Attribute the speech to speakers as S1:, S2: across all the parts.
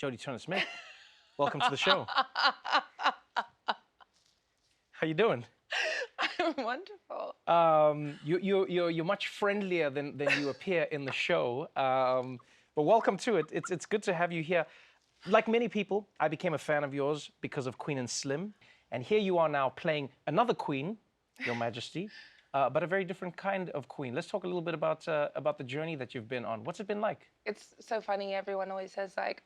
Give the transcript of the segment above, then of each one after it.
S1: Jodie Turner-Smith, welcome to the show. How you doing?
S2: I'm wonderful.
S1: You're much friendlier than you appear in the show. But welcome to it. It's good to have you here. Like many people, I became a fan of yours because of Queen and Slim, and here you are now playing another queen, Your Majesty, but a very different kind of queen. Let's talk a little bit about the journey that you've been on. What's it been like?
S2: It's so funny. Everyone always says like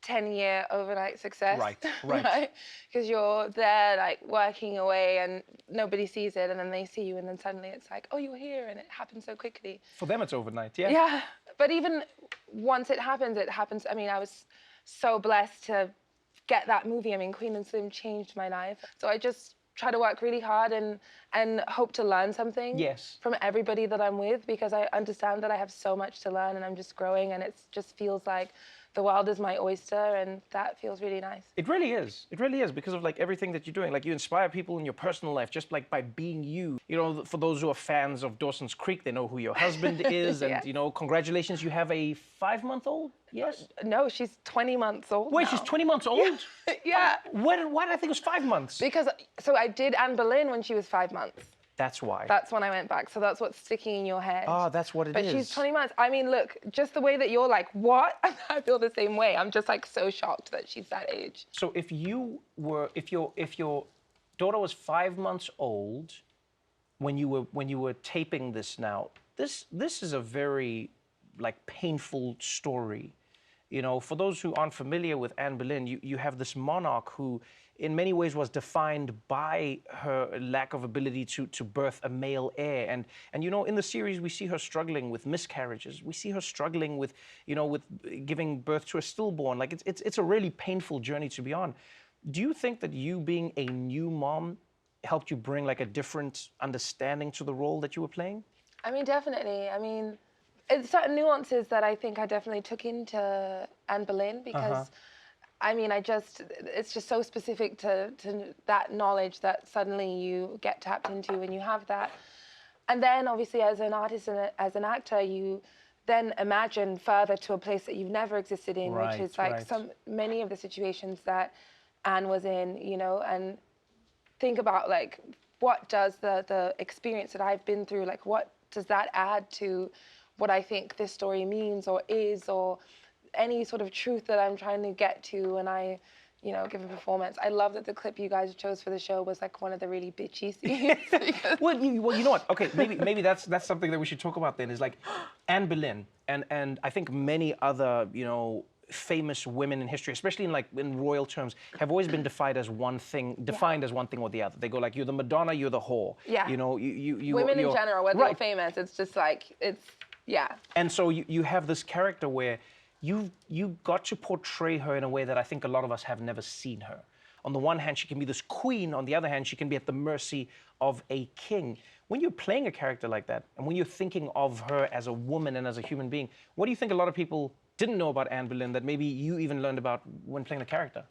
S2: 10-year overnight success.
S1: Right.
S2: Because you're there like working away and nobody sees it, and then they see you, and then suddenly it's like, oh, you're here, and it happens so quickly.
S1: For them, it's overnight, yeah?
S2: Yeah, but even once it happens, I mean, I was so blessed to get that movie. I mean, Queen and Slim changed my life. So I just try to work really hard and hope to learn something from everybody that I'm with, because I understand that I have so much to learn and I'm just growing, and it just feels like the world is my oyster, and that feels really nice.
S1: It really is. It really is, because of like everything that you're doing. Like you inspire people in your personal life just like by being you. You know, for those who are fans of Dawson's Creek, they know who your husband is. And, you know, congratulations, you have a 5-month-old? Yes?
S2: No, she's 20 months old
S1: Wait,
S2: now.
S1: she's 20 months old?
S2: Yeah.
S1: Why did I think it was 5 months?
S2: Because, so I did Anne Boleyn when she was 5 months.
S1: That's why.
S2: That's when I went back. So that's what's sticking in your head.
S1: Oh, that's what it is.
S2: But she's 20 months. I mean, look, just the way that you're like, what? I feel the same way. I'm just like so shocked that she's that age.
S1: So if your daughter was 5 months old when you were taping this now, this is a very like painful story. You know, for those who aren't familiar with Anne Boleyn, you have this monarch who in many ways was defined by her lack of ability to birth a male heir. And you know, in the series, we see her struggling with miscarriages. We see her struggling with, you know, with giving birth to a stillborn. Like it's a really painful journey to be on. Do you think that you being a new mom helped you bring like a different understanding to the role that you were playing?
S2: I mean, definitely. I mean, it's certain nuances that I think I definitely took into Anne Boleyn, because I mean, it's just so specific to that knowledge that suddenly you get tapped into and you have that. And then obviously as an artist and as an actor, you then imagine further to a place that you've never existed in, which is like many of the situations that Anne was in, you know, and think about like, what does the experience that I've been through, like what does that add to what I think this story means or is, or any sort of truth that I'm trying to get to when I, you know, give a performance. I love that the clip you guys chose for the show was like one of the really bitchy scenes.
S1: Well, you know what? Okay, maybe that's something that we should talk about then, is like Anne Boleyn and I think many other, you know, famous women in history, especially in royal terms, have always been defined as one thing or the other. They go like, you're the Madonna, you're the whore.
S2: Yeah.
S1: You know, you
S2: women in general, whether they're famous, it's just like, yeah.
S1: And so you have this character where you got to portray her in a way that I think a lot of us have never seen her. On the one hand, she can be this queen. On the other hand, she can be at the mercy of a king. When you're playing a character like that, and when you're thinking of her as a woman and as a human being, what do you think a lot of people didn't know about Anne Boleyn that maybe you even learned about when playing the character?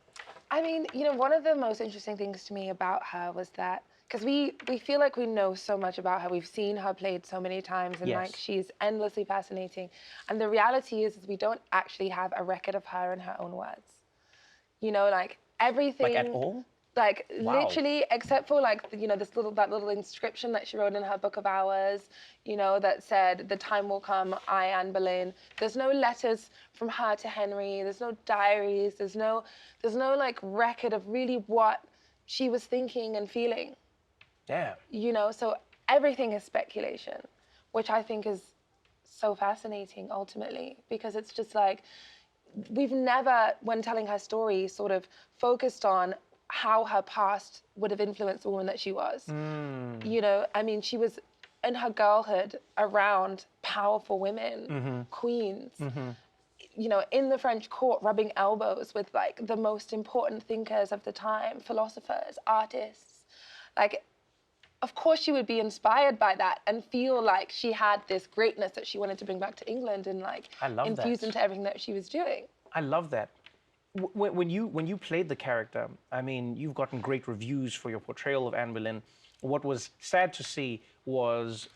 S2: I mean, you know, one of the most interesting things to me about her was that, because we feel like we know so much about her. We've seen her played so many times, and like she's endlessly fascinating. And the reality is we don't actually have a record of her in her own words. You know, like everything.
S1: Like at all?
S2: Like literally, except for like, you know, that little inscription that she wrote in her book of hours, you know, that said, "The time will come, I, Anne Boleyn." There's no letters from her to Henry. There's no diaries. There's no like record of really what she was thinking and feeling.
S1: Yeah.
S2: You know, so everything is speculation, which I think is so fascinating ultimately, because it's just like, we've never, when telling her story, sort of focused on how her past would have influenced the woman that she was. You know, I mean, she was in her girlhood around powerful women, queens, you know, in the French court, rubbing elbows with like the most important thinkers of the time, philosophers, artists. Like, of course she would be inspired by that and feel like she had this greatness that she wanted to bring back to England and like infuse into everything that she was doing.
S1: I love that. When you played the character, I mean, you've gotten great reviews for your portrayal of Anne Boleyn. what was sad to see was,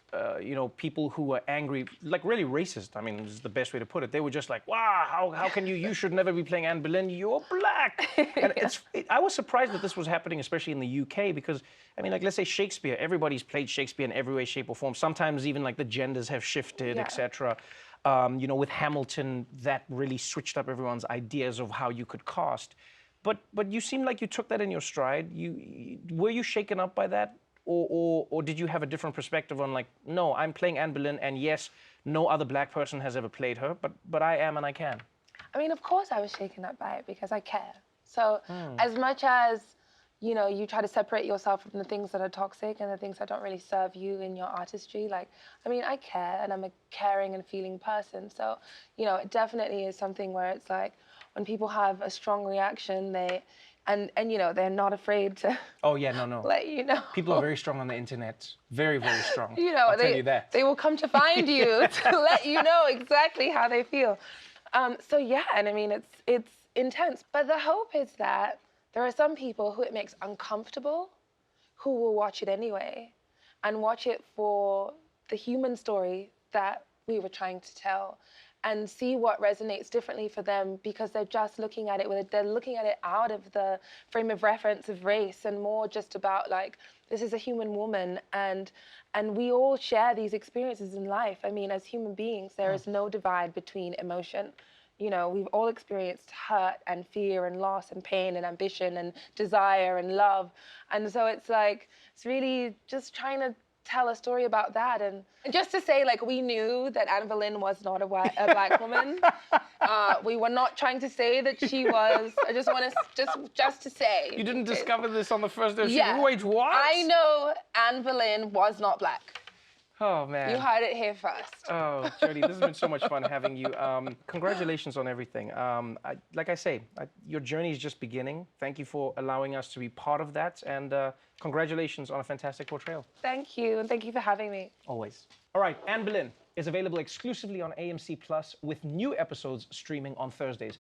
S1: people who were angry, like really racist. I mean, this is the best way to put it. They were just like, wow, how can you should never be playing Anne Boleyn, you're black. And I was surprised that this was happening, especially in the UK, because, I mean, like, let's say Shakespeare, everybody's played Shakespeare in every way, shape, or form. Sometimes even like the genders have shifted, etc. With Hamilton, that really switched up everyone's ideas of how you could cast. But you seem like you took that in your stride. Were you shaken up by that? Or did you have a different perspective on, like, no, I'm playing Anne Boleyn, and yes, no other black person has ever played her, but I am and I can?
S2: I mean, of course I was shaken up by it because I care. So as much as, you try to separate yourself from the things that are toxic and the things that don't really serve you in your artistry, like, I mean, I care, and I'm a caring and feeling person. So, it definitely is something where it's like, when people have a strong reaction, and they're not afraid to let you know.
S1: People are very strong on the internet. Very, very strong.
S2: I'll tell you that. They will come to find you to let you know exactly how they feel. And I mean, it's intense. But the hope is that there are some people who it makes uncomfortable who will watch it anyway and watch it for the human story that we were trying to tell, and see what resonates differently for them, because they're just looking at it they're looking at it out of the frame of reference of race, and more just about, like, this is a human woman, and we all share these experiences in life. I mean, as human beings, there is no divide between emotion. We've all experienced hurt and fear and loss and pain and ambition and desire and love. And so it's like, it's really just trying to tell a story about that. And just to say, like, we knew that Anne Boleyn was not a black woman. We were not trying to say that she was. I just want to just to say.
S1: You didn't discover this on the first day of shooting? Wait, what?
S2: I know Anne Boleyn was not black.
S1: Oh, man.
S2: You heard it here first.
S1: Oh, Jodie, this has been so much fun having you. Congratulations on everything. Like I say, your journey is just beginning. Thank you for allowing us to be part of that. And congratulations on a fantastic portrayal.
S2: Thank you, and thank you for having me.
S1: Always. All right, Anne Boleyn is available exclusively on AMC Plus, with new episodes streaming on Thursdays.